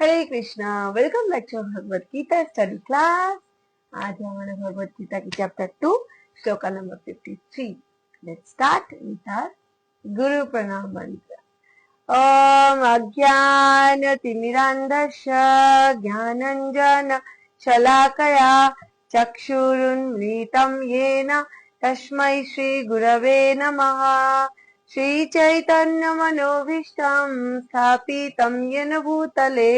Hare Krishna. Welcome back to Bhagavad Gita study class. आज हमारे भगवत गीता की chapter 2 shloka number 53। Let's start with our guru pranam मंत्र। ओम अज्ञानतिमिरान्धस्य ज्ञानञ्जन शलाकया चक्षुरुन्मीलितं येन तस्मै श्रीगुरवे नमः। श्रीचैतन्यमनोभीष्टं स्थापितं येन भूतले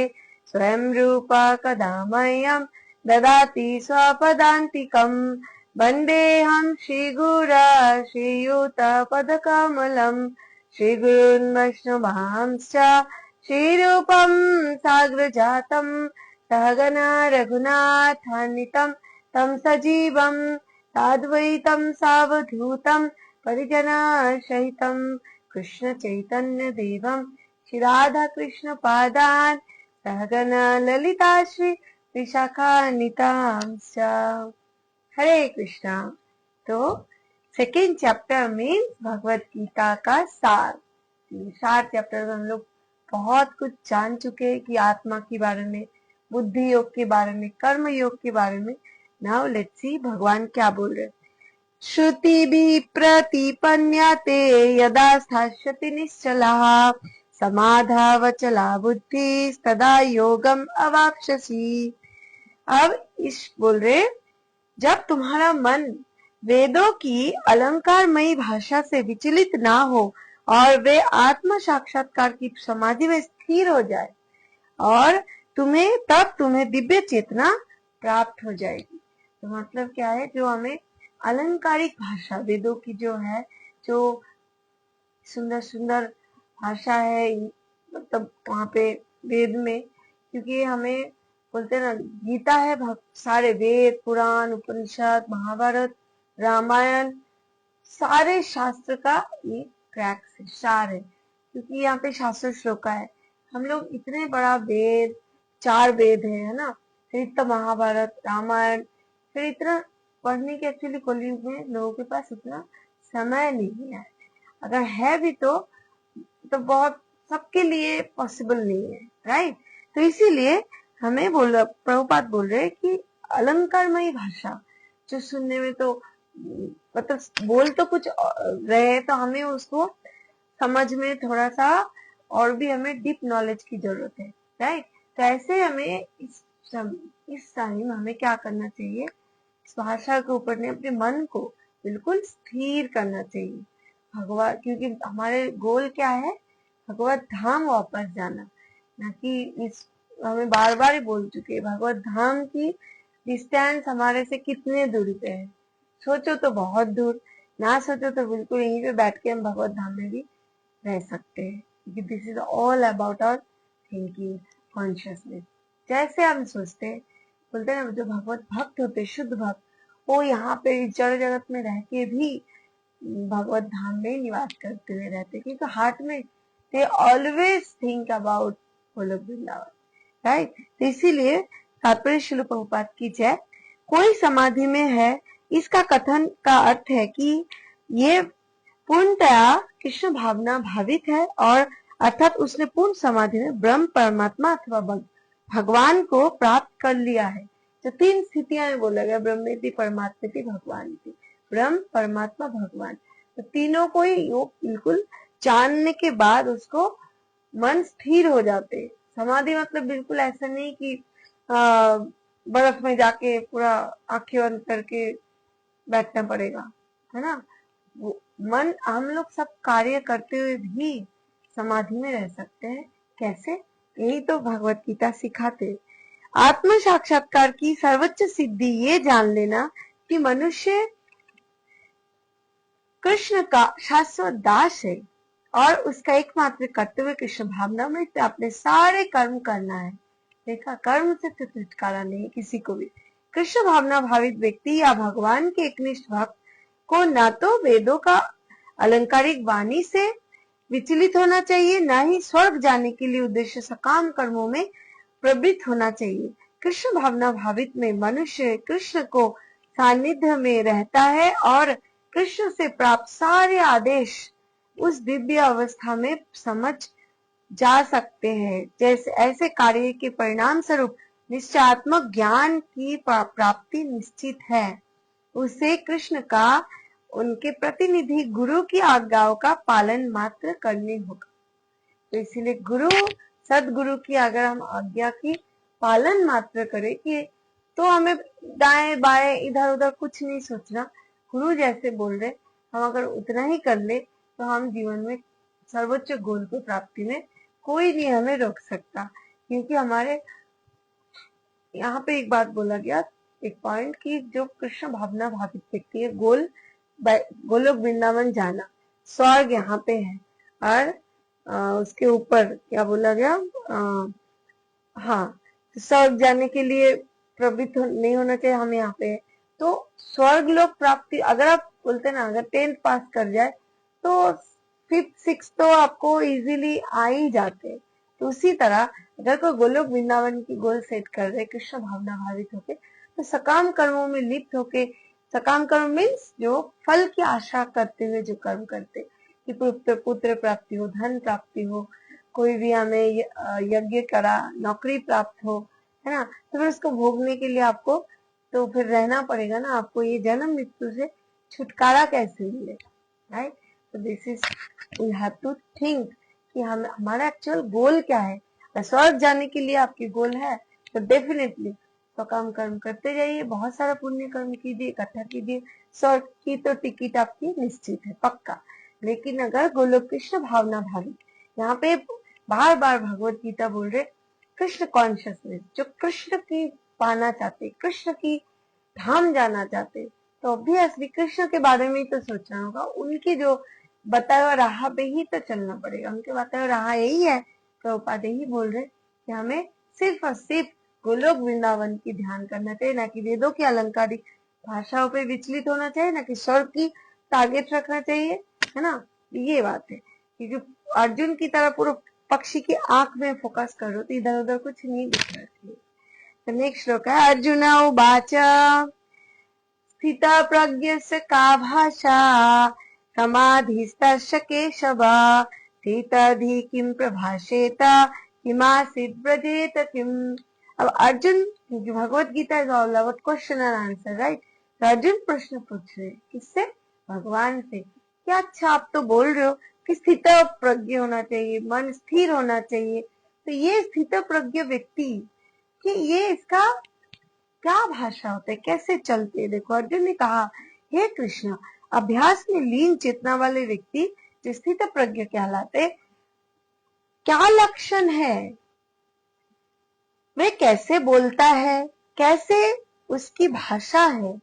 स्वयं रूपा कदा मह्यं ददाति स्वपदान्तिकम्। वन्देऽहं श्रीगुरा श्रीयुतपदकमलम् श्रीगुरून् वैष्णवांश्च श्रीरूपं साग्रजातं सहगना रघुनाथान्वितं तं सजीवं साद्वैतं सावधूतं परिजनसहितं कृष्ण चैतन्य देवं श्रीराधा कृष्ण पादान् सहगना ललिता श्री विशाखान्वितांश्च। हरे कृष्णा। तो second chapter means Bhagavad Gita का सार। सार चैप्टर में हम लोग बहुत कुछ जान चुके हैं कि आत्मा के बारे में, बुद्धि योग के बारे में, कर्म योग के बारे में। नाउ लेट्स सी भगवान क्या बोल रहे। श्रुति भी प्रतिपन्याते यदा स्थास्यति निश्चलः समाधावचला बुद्धि तदा योगम अवाप्स्यसि। अब इस बोल रहे, जब तुम्हारा मन वेदों की अलंकारमयी भाषा से विचलित ना हो और वे आत्म साक्षात्कार की समाधि में स्थिर हो जाए और तुम्हें दिव्य चेतना प्राप्त हो जाएगी। तो मतलब क्या है, जो हमें अलंकारिक भाषा वेदों की जो है, जो सुंदर सुंदर भाषा है, मतलब वहां पे वेद में, क्योंकि हमें बोलते हैं ना, गीता है सारे वेद, पुराण, उपनिषद, महाभारत, रामायण, सारे शास्त्र का ये क्रैक्स है, सार है। क्योंकि यहाँ पे शास्त्र श्लोका है। हम लोग इतने बड़ा वेद, 4 वेद है ना, फिर इतना महाभारत, रामायण, फिर इतना पढ़ने के एक्चुअली कलयुग में लोगों के पास उतना समय नहीं है। अगर है भी तो बहुत सबके लिए पॉसिबल नहीं है, राइट। तो इसीलिए हमें प्रभुपाद बोल रहे कि अलंकारमयी भाषा जो सुनने में तो मतलब बोल तो कुछ रहे, तो हमें उसको समझ में थोड़ा सा और भी हमें डीप नॉलेज की जरूरत है, राइट। तो ऐसे हमें इस टाइम हमें क्या करना चाहिए, इस भाषा के ऊपर ने अपने मन को बिल्कुल स्थिर करना चाहिए। भगवान, क्योंकि हमारे गोल क्या है, भगवत धाम वापस जाना, ना कि इस हमें बार बार ही बोल चुके हैं भगवत धाम की डिस्टेंस हमारे से कितने दूरी पे है। सोचो तो बहुत दूर, ना सोचो तो बिल्कुल यहीं पे बैठ के हम भगवत धाम में भी रह सकते हैं, क्योंकि this is all about our thinking consciousness. जैसे हम सोचते हैं, बोलते हैं ना, जो भगवत भक्त होते, शुद्ध भक्त, वो यहाँ पे जड़ जगत में रह के भी भगवत धाम में निवास करते हुए रहते, क्योंकि हार्ट में they always think about Golok Vrindavan, right. तो इसीलिए तात्पर्य श्रील प्रभुपाद की जय। कोई समाधि में है, इसका कथन का अर्थ है कि ये पूर्णतया कृष्ण भावना भावित है, और अर्थात उसने पूर्ण समाधि में ब्रह्म परमात्मा अथवा भगवान को प्राप्त कर लिया है। जो 3 स्थितियां में बोला गया, ब्रह्मेति, परमात्मेति, भगवान, ब्रह्म, परमात्मा, भगवान, तो तीनों को ही योग बिल्कुल जानने के बाद उसको मन स्थिर हो जाते। समाधि मतलब बिल्कुल ऐसा नहीं कि बर्फ में जाके पूरा आंखें बंद करके बैठना पड़ेगा, है ना। वो मन, हम लोग सब कार्य करते हुए भी समाधि में रह सकते हैं। कैसे? यही तो भगवत गीता सिखाते। आत्म साक्षात्कार की सर्वोच्च सिद्धि ये जान लेना कि मनुष्य कृष्ण का शाश्वत दास है और उसका एकमात्र कर्तव्य कृष्ण भावना में अपने सारे कर्म करना है। देखा, कर्म से तो छुटकारा नहीं किसी को भी। कृष्ण भावना भावित व्यक्ति या भगवान के एकनिष्ठ भक्त को ना तो वेदों का अलंकारिक वाणी से विचलित होना चाहिए, ना ही स्वर्ग जाने के लिए उद्देश्य सकाम कर्मों में प्रवृत्त होना चाहिए। कृष्ण भावना भावित में मनुष्य कृष्ण को सानिध्य में रहता है और कृष्ण से प्राप्त सारे आदेश उस दिव्य अवस्था में समझ जा सकते हैं, जैसे ऐसे कार्य के परिणाम स्वरूप निश्चयात्मक ज्ञान की प्राप्ति निश्चित है। उसे कृष्ण का उनके प्रतिनिधि गुरु की आज्ञाओं का पालन मात्र करने होगा। तो इसीलिए गुरु सदगुरु की अगर हम आज्ञा की पालन मात्र करें कि तो हमें दाएं बाएं इधर उधर कुछ नहीं सोचना, गुरु जैसे बोल रहे हम अगर उतना ही कर ले तो हम जीवन में सर्वोच्च गोल की प्राप्ति में कोई नहीं हमें रोक सकता। क्योंकि हमारे यहाँ पे एक बात बोला गया, एक पॉइंट की जो कृष्ण भावना भावित व्यक्ति है, गोलोक वृंदावन जाना, स्वर्ग यहाँ पे है, और उसके ऊपर क्या बोला गया, हाँ, तो स्वर्ग जाने के लिए प्रवृत्त नहीं होना चाहिए, हम यहाँ पे है। तो स्वर्ग लोक प्राप्ति अगर आप बोलते ना, अगर 10th पास कर जाए तो 5th 6th तो आपको इजीली आ ही जाते। तो उसी तरह अगर कोई गोलोक वृंदावन की गोल सेट कर रहे कृष्ण भावना भावित होके, तो सकाम कर्मों में लिप्त होके, सकाम कर्म मीन्स जो फल की आशा करते हुए जो कर्म करते, कि पुत्र प्राप्ति हो, धन प्राप्ति हो, कोई भी हमें यज्ञ करा, नौकरी प्राप्त हो, है ना, तो फिर उसको भोगने के लिए आपको तो फिर रहना पड़ेगा ना, आपको ये जन्म मृत्यु से छुटकारा कैसे मिलेगा, राइट। तो this is we have to think कि हम हमारा एक्चुअल गोल क्या है। स्वर्ग जाने के लिए आपकी गोल है तो डेफिनेटली तो काम कर्म करते जाइए, बहुत सारा पुण्य कर्म कीजिए, इकट्ठा कीजिए, स्वर्ग की तो टिकट आपकी निश्चित है, पक्का। लेकिन अगर गोलोक कृष्ण भावना भावित, यहाँ पे बार बार भगवत गीता बोल रहे कृष्ण कॉन्शियसनेस, जो कृष्ण की पाना चाहते, कृष्ण की धाम जाना चाहते, तो ऑब्वियसली कृष्ण के बारे में ही तो सोचना होगा, उनकी जो बताया हुआ राह पे ही तो चलना पड़ेगा, उनके बताया हुआ राह यही है। प्रभुपाद यही बोल रहे कि हमें सिर्फ और सिर्फ गोलोक वृंदावन की ध्यान करना चाहिए, ना कि वेदों की अलंकारिक भाषाओं पे विचलित होना चाहिए, ना कि स्वर्ग की टारगेट रखना चाहिए, है ना। ये बात है, क्योंकि अर्जुन की तरह पूरा पक्षी की आंख में फोकस करो तो इधर उधर कुछ नहीं दिख रहा। तो नेक्स्ट श्लोक है, अर्जुन उवाच स्थित प्रज्ञस्य का भाषा समाधिस्तस्य केशव स्थितधि किम प्रभाषेत किमासीत् ब्रजेत किम। अब अर्जुन, क्योंकि Bhagavad Gita is all about question and answer, right. तो अर्जुन प्रश्न पूछ रहे किससे, भगवान से। क्या अच्छा आप तो बोल रहे हो कि स्थित प्रज्ञ होना चाहिए, मन स्थिर होना चाहिए, तो ये स्थित प्रज्ञ व्यक्ति कि ये इसका क्या भाषा होता है, कैसे चलते हैं। देखो अर्जुन ने कहा, हे कृष्ण, अभ्यास में लीन चेतना वाले व्यक्ति जो स्थित प्रज्ञ कहलाते, क्या लक्षण है, वे कैसे बोलता है, कैसे उसकी भाषा है,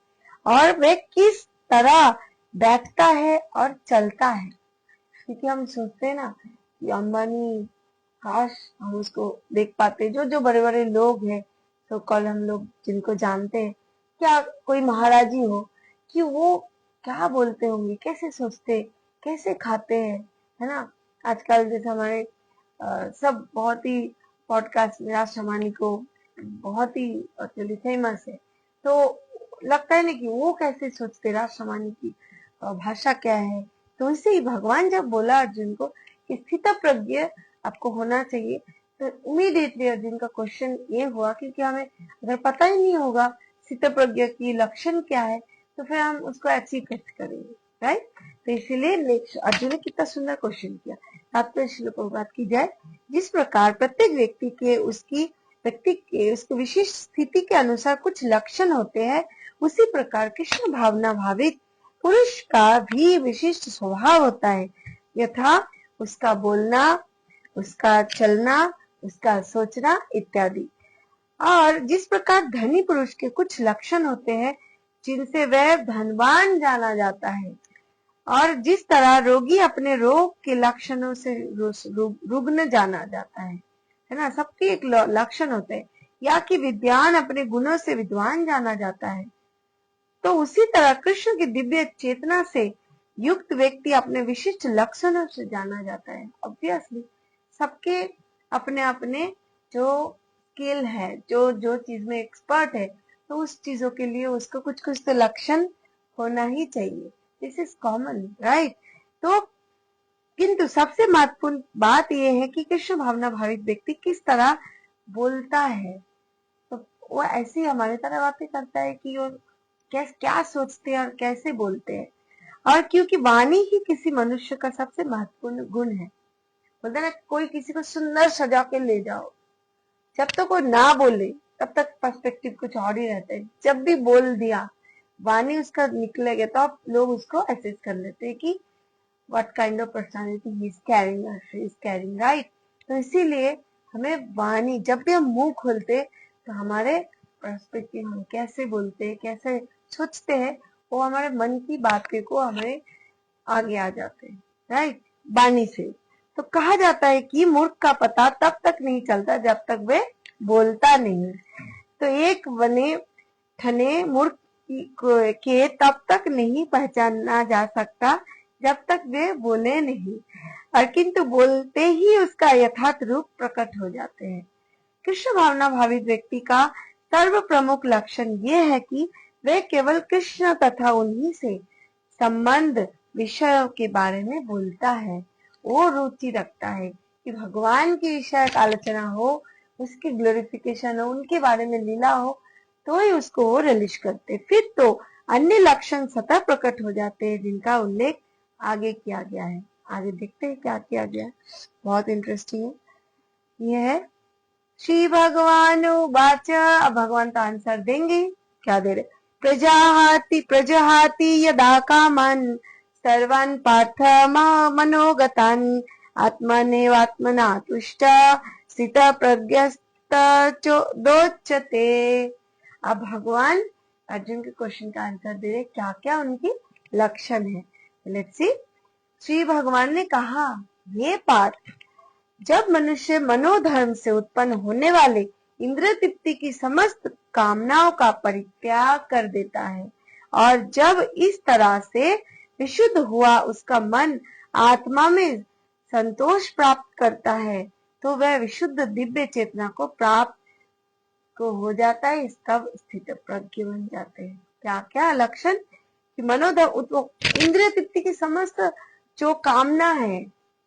और वे किस तरह बैठता है और चलता है। क्योंकि हम सोचते हैं ना कि अंबानी, काश हम उसको देख पाते, जो जो बड़े बड़े लोग हैं, तो कल हम लोग जिनको जानते हैं, क्या कोई महाराजी हो, कि वो क्या बोलते होंगे, कैसे सोचते, कैसे खाते हैं, है ना। आजकल जैसे हमारे सब बहुत ही पॉडकास्ट में राष्ट्रवाणी को बहुत ही एक्चुअली फेमस है, तो लगता है ना कि वो कैसे सोचते, राष्ट्रवाणी की भाषा क्या है। तो इसे ही भगवान जब बोला अर्जुन को कि स्थित प्रज्ञ आपको होना चाहिए, तो इमीडिएटली अर्जुन का क्वेश्चन ये हुआ, क्योंकि हमें अगर पता ही नहीं होगा स्थित प्रज्ञ की लक्षण क्या है, तो फिर हम उसको अचीव कैसे करेंगे, राइट। तो इसीलिए नेक्स्ट अर्जुन ने कितना सुंदर क्वेश्चन किया। तात्पर्य श्लोक पर बात की जाए, जिस प्रकार प्रत्येक व्यक्ति के उसकी विशिष्ट स्थिति के अनुसार कुछ लक्षण होते हैं, उसी प्रकार कृष्ण भावना भावित पुरुष का भी विशिष्ट स्वभाव होता है, यथा उसका बोलना, उसका चलना, उसका सोचना इत्यादि। और जिस प्रकार धनी पुरुष के कुछ लक्षण होते हैं जिनसे वह धनवान जाना जाता है, और जिस तरह रोगी अपने रोग के लक्षणों से रुग्ण जाना जाता है ना, सबके एक लक्षण होते हैं, या कि विद्वान अपने गुणों से विद्वान जाना जाता है, तो उसी तरह कृष्ण की दिव्य चेतना से युक्त व्यक्ति अपने विशिष्ट लक्षणों से जाना जाता है। ऑब्वियसली सबके अपने अपने जो स्किल है, जो जो चीज में एक्सपर्ट है, तो उस चीजों के लिए उसको कुछ कुछ तो लक्षण होना ही चाहिए। This is common, right. तो किंतु सबसे महत्वपूर्ण बात यह है कि कृष्ण भावना भावित व्यक्ति किस तरह बोलता है। तो वो ऐसी हमारी तरह बातें करता है कि वो क्या सोचते हैं और कैसे बोलते हैं। और क्योंकि वाणी ही किसी मनुष्य का सबसे महत्वपूर्ण गुण है। बोलते ना, कोई किसी को सुंदर सजा के ले जाओ, जब तक वो ना बोले तब तक पर्सपेक्टिव कुछ और ही रहता है। जब भी बोल दिया, वाणी उसका निकलेगा, तो आप लोग उसको एसेस कर लेते हैं कि what kind of personality he is carrying or she is carrying, right? तो इसीलिए हमें वाणी, जब भी हम मुंह खोलते तो हमारे पर्सपेक्टिव, हम कैसे बोलते हैं, कैसे सोचते हैं, वो हमारे मन की बातें को हमें आगे आ जाते हैं, राइट, वाणी से। तो कहा जाता है कि मूर्ख का पता तब तक नहीं चलता जब तक वे बोलता नहीं। तो एक बने ठने मूर्ख के तब तक नहीं पहचाना जा सकता जब तक वे बोले नहीं, और किंतु बोलते ही उसका यथार्थ रूप प्रकट हो जाते हैं। कृष्ण भावना भावित व्यक्ति का सर्व प्रमुख लक्षण ये है कि वे केवल कृष्ण तथा उन्हीं से संबंध विषयों के बारे में बोलता है। वो रुचि रखता है कि भगवान की विषय आलोचना हो, उसकी ग्लोरिफिकेशन हो, उनके बारे में लीला हो, तो ही उसको वो रिलीज करते। फिर तो अन्य लक्षण स्वतः प्रकट हो जाते हैं जिनका उल्लेख आगे किया गया है। आगे देखते हैं क्या किया गया है, बहुत इंटरेस्टिंग है। यह है श्री भगवान वाच। अब भगवान का आंसर देंगे, क्या दे रहे, प्रजाहाति प्रजहाति यदा कामन सर्वान् पार्थ मनोगतान् आत्मनेवात्मना तुष्ट स्थित प्रज्ञस्त दोच्यते। अब भगवान अर्जुन के क्वेश्चन का आंसर दे रहे, क्या क्या उनकी लक्षण है। Let's see. श्री भगवान ने कहा, ये पार्थ, जब मनुष्य मनोधर्म से उत्पन्न होने वाले इंद्रिय तृप्ति की समस्त कामनाओं का परित्याग कर देता है और जब इस तरह से विशुद्ध हुआ उसका मन आत्मा में संतोष प्राप्त करता है, तो वह विशुद्ध दिव्य चेतना को प्राप्त को हो जाता है। तब स्थित प्रज्ञ बन जाते हैं। क्या क्या लक्षण कि मनोधर्म, इंद्रिय तृप्ति की समस्त जो कामना है,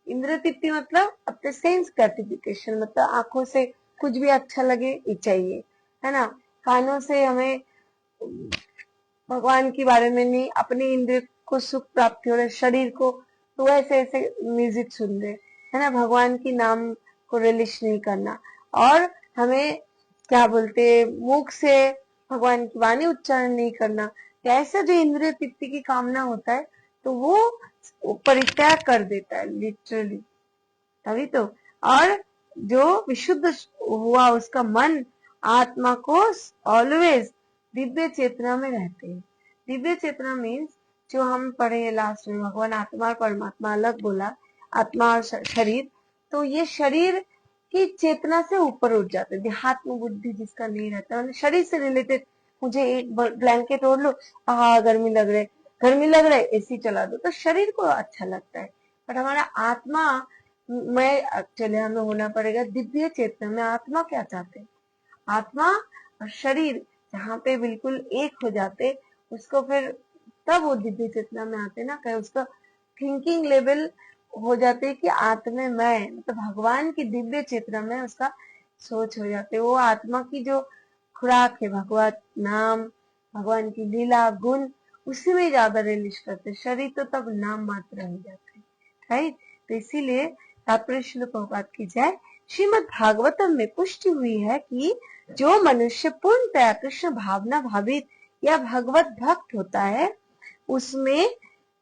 इंद्रिय तृप्ति मतलब अपने सेंस ग्रेटिफिकेशन, मतलब आंखों से कुछ भी अच्छा लगे ये चाहिए, है ना, कानों से हमें भगवान के बारे में नहीं, अपने इंद्रिय को सुख प्राप्ति हो रहे, शरीर को तो ऐसे ऐसे म्यूजिक सुन रहे, है ना, भगवान की नाम को रिलीज नहीं करना, और हमें क्या बोलते, मुख से भगवान की वाणी उच्चारण नहीं करना। ऐसा जो इंद्रिय तृप्ति की कामना होता है तो वो परित्याग कर देता है लिटरली, तभी तो। और जो विशुद्ध हुआ उसका मन आत्मा को ऑलवेज दिव्य चेतना में रहते हैं। दिव्य चेतना मीन्स जो हम पढ़े लास्ट में, भगवान आत्मा और परमात्मा अलग बोला, आत्मा और शरीर, तो ये शरीर की चेतना से ऊपर उठ जाते हैं। देहात्म बुद्धि जिसका नहीं रहता, मतलब शरीर से रिलेटेड, मुझे एक ब्लैंकेट ओढ़ लो, गर्मी लग रही, गर्मी लग रहा है, एसी चला दो, तो शरीर को अच्छा लगता है। पर हमारा आत्मा में एक्चुअली हमें होना पड़ेगा दिव्य चेतना में। आत्मा क्या चाहते हैं, आत्मा और शरीर जहाँ पे बिल्कुल एक हो जाते, उसको फिर तब वो दिव्य चेतना में आते ना, कहे उसका थिंकिंग लेवल हो जाते कि आत्मा में, मतलब भगवान की दिव्य चेतना में उसका सोच हो जाते। वो आत्मा की जो खुराक है भगवत नाम, भगवान की लीला गुण, उसी में ज्यादा रिलीज करते, शरीर तो तब नाम मात्र हो जाते, राइट। तो इसीलिए तात्पर्य श्रील प्रभुपाद की जय। श्रीमद् भागवतम में पुष्टि हुई है कि जो मनुष्य पूर्णतया कृष्ण भावना भावित या भगवत भक्त होता है, उसमें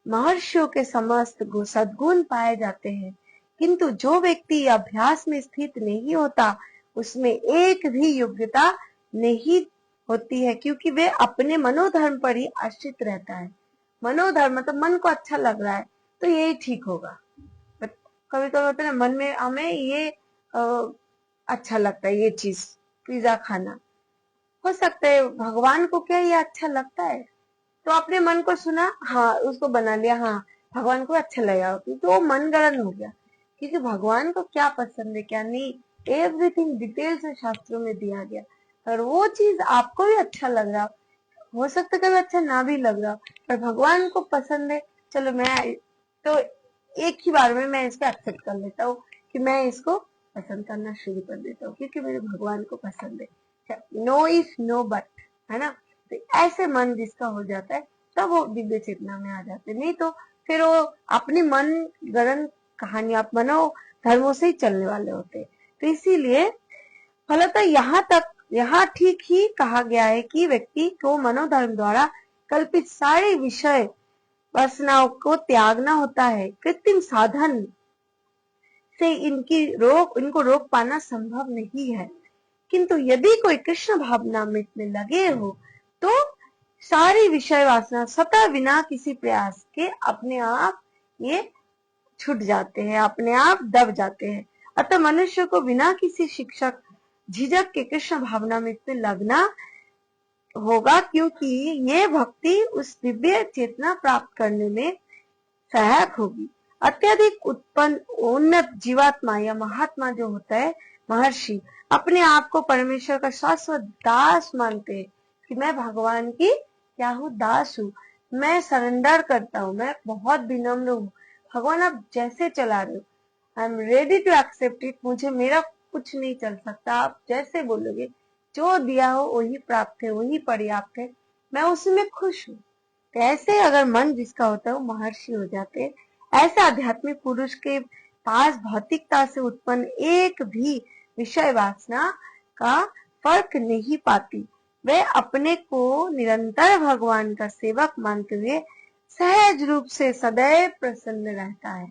महर्षियों के समस्त सद्गुण पाए जाते हैं। किंतु जो व्यक्ति अभ्यास में स्थित नहीं होता, उसमें एक भी योग्यता नहीं होती है, क्योंकि वे अपने मनोधर्म पर ही आश्रित रहता है। मनोधर्म मतलब मन को अच्छा लग रहा है तो यही ठीक होगा। कभी कभी होता है ना, मन में हमें ये अच्छा लगता है, ये चीज पिज्जा खाना, हो सकता है भगवान को क्या ये अच्छा लगता है, तो अपने मन को सुना, हाँ उसको बना लिया, हाँ भगवान को अच्छा लगा, तो वो मन गणन हो गया। क्योंकि भगवान को क्या पसंद है क्या नहीं, एवरीथिंग डिटेल्स में शास्त्रों में दिया गया। और वो चीज आपको भी अच्छा लग रहा, हो सकता है कभी अच्छा ना भी लग रहा, पर भगवान को पसंद है, चलो मैं तो एक ही बार में मैं इसको एक्सेप्ट कर लेता हूँ कि मैं इसको पसंद करना शुरू कर देता हूँ क्योंकि मेरे भगवान को पसंद है। नो इफ नो बट, है ना। तो ऐसे मन जिसका हो जाता है तब वो दिव्य चेतना में आ जाते, नहीं तो फिर वो अपनी मन गढ़ंत कहानी, आप मनो धर्मों से ही चलने वाले होते। तो इसीलिए फलतः यहाँ ठीक ही कहा गया है कि व्यक्ति को मनोधर्म द्वारा कल्पित सारे विषय वासनाओं को त्यागना होता है। कृत्रिम साधन से इनको रोक पाना संभव नहीं है, किंतु यदि कोई कृष्ण भावना में लगे हो तो सारी विषय वासना स्वतः बिना किसी प्रयास के अपने आप ये छूट जाते हैं, अपने आप दब जाते हैं। अतः मनुष्य को बिना किसी शिक्षक झिझक के कृष्ण भावना में लगना होगा, क्योंकि ये भक्ति उस दिव्य चेतना प्राप्त करने में सहायक होगी। अत्यधिक उत्पन्न उन्नत जीवात्मा या महात्मा जो होता है, महर्षि, अपने आप को परमेश्वर का शाश्वत दास मानते हैं कि मैं भगवान की क्या हूँ, दास हूँ, मैं सरेंडर करता हूँ, मैं बहुत विनम्र हूँ, भगवान आप जैसे चला रहे हो, I am ready to accept it, मुझे मेरा कुछ नहीं चल सकता, आप जैसे बोलोगे, जो दिया हो वही प्राप्त है, वही पर्याप्त है, मैं उसमें खुश हूँ। ऐसे अगर मन जिसका होता है वो महर्षि हो जाते हैं। ऐसे आध्यात्मिक पुरुष के पास भौतिकता से उत्पन्न एक भी विषय वासना का फर्क नहीं पाती। वे अपने को निरंतर भगवान का सेवक मानते हुए सहज रूप से सदैव प्रसन्न रहता है।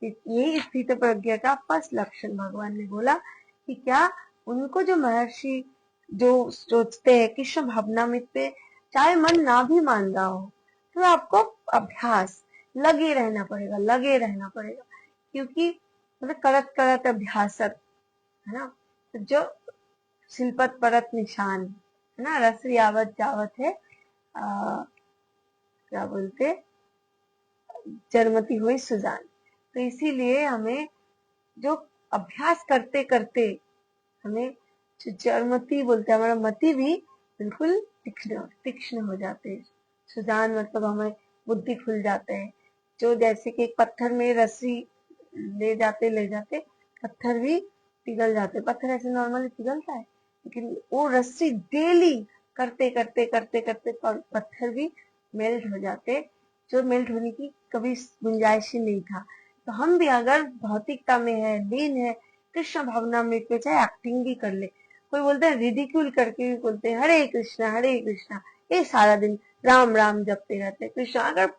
यही स्थित प्रज्ञा का फर्स्ट लक्षण भगवान ने बोला कि क्या उनको जो महर्षि जो सोचते हैं कृष्ण भावनामृत पे, चाहे मन ना भी मान रहा हो तो आपको अभ्यास लगे रहना पड़ेगा, लगे रहना पड़ेगा, क्योंकि मतलब करत करत अभ्यासत, है ना। तो जो शिल्पत परत निशान, है ना, रस यावत जावत है, क्या बोलते, जरमती हुई सुजान। तो इसीलिए हमें जो अभ्यास करते करते हमें जड़मती बोलते हैं, हमारा मति भी बिल्कुल तीक्ष्ण हो जाते हैं। सुजान मतलब हमें बुद्धि खुल जाते हैं। जो जैसे कि एक पत्थर में रस्सी ले जाते पत्थर भी पिघल जाते। पत्थर ऐसे नॉर्मली पिघलता है, लेकिन वो रस्सी डेली करते करते करते करते पत्थर भी मेल्ट हो जाते, जो मेल्ट होने की कभी गुंजाइश ही नहीं था। तो हम भी अगर भौतिकता में है, लीन है, कृष्ण भावना में पे, चाहे एक्टिंग भी कर ले, कोई बोलते हैं रिडिक्यूल करके भी बोलते हैं हरे कृष्णा, ये सारा दिन राम राम जपते रहते कृष्ण। अगर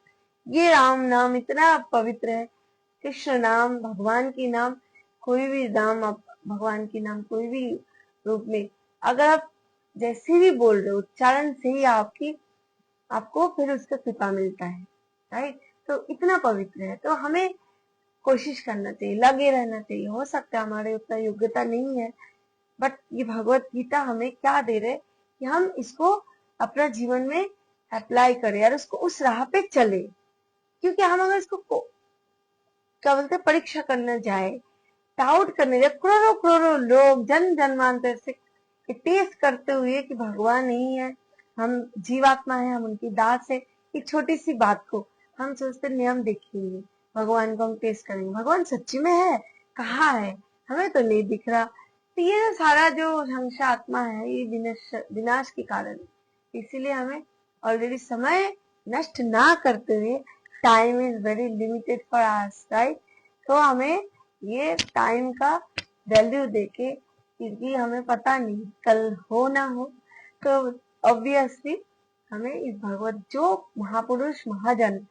ये राम नाम इतना पवित्र है, कृष्ण नाम, भगवान की नाम, कोई भी नाम, आप भगवान की नाम कोई भी रूप में अगर आप जैसे भी बोल रहे हो, उच्चारण से ही आपको फिर उसका कृपा मिलता है, राइट। तो इतना पवित्र है, तो हमें कोशिश करना चाहिए, लगे रहना चाहिए। हो सकता है हमारे उतना योग्यता नहीं है, बट ये भगवत गीता हमें क्या दे रहे कि हम इसको अपना जीवन में अप्लाई करें और उसको उस राह पे चले। क्योंकि हम अगर इसको क्या बोलते हैं परीक्षा करने जाए, डाउट करने जाए, करोड़ों करोड़ों लोग जन जन्मांतर से टेस्ट करते हुए कि भगवान नहीं है, हम जीवात्मा है, हम उनकी दास है, एक छोटी सी बात को हम सोचते नहीं, हम देखेंगे भगवान को, हम टेस्ट करेंगे, भगवान सच्ची में है, कहाँ है, हमें तो नहीं दिख रहा। तो ये सारा जो हंसा आत्मा है ये विनाश के कारण है। इसीलिए हमें ऑलरेडी समय नष्ट ना करते हुए, time is very limited for us, right. तो हमें ये टाइम का वैल्यू देके, क्योंकि हमें पता नहीं कल हो ना हो, तो ऑब्वियसली हमें इस भगवत जो महापुरुष महाजन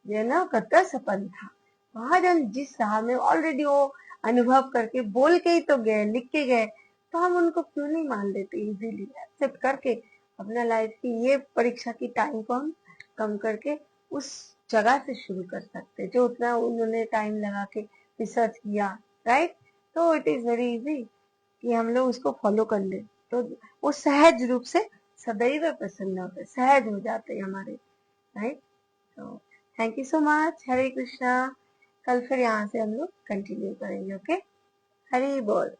ये ना कतर सपन था, महाजन जिस राह में ऑलरेडी वो अनुभव करके बोल के ही तो गए, लिख के गए, तो हम उनको क्यों नहीं मान लेते, इजीली एक्सेप्ट करके अपना लाइफ की ये परीक्षा की टाइम को हम कम करके उस जगह से शुरू कर सकते जो उतना उन्होंने टाइम लगा के रिसर्च किया, राइट। तो इट इज वेरी इजी कि हम लोग उसको फॉलो कर ले, तो वो सहज रूप से सदैव प्रसन्न होते, सहज हो जाते हमारे, राइट। तो थैंक यू सो मच, हरे कृष्णा। कल फिर यहाँ से हम लोग कंटिन्यू करेंगे, ओके। हरि बोल।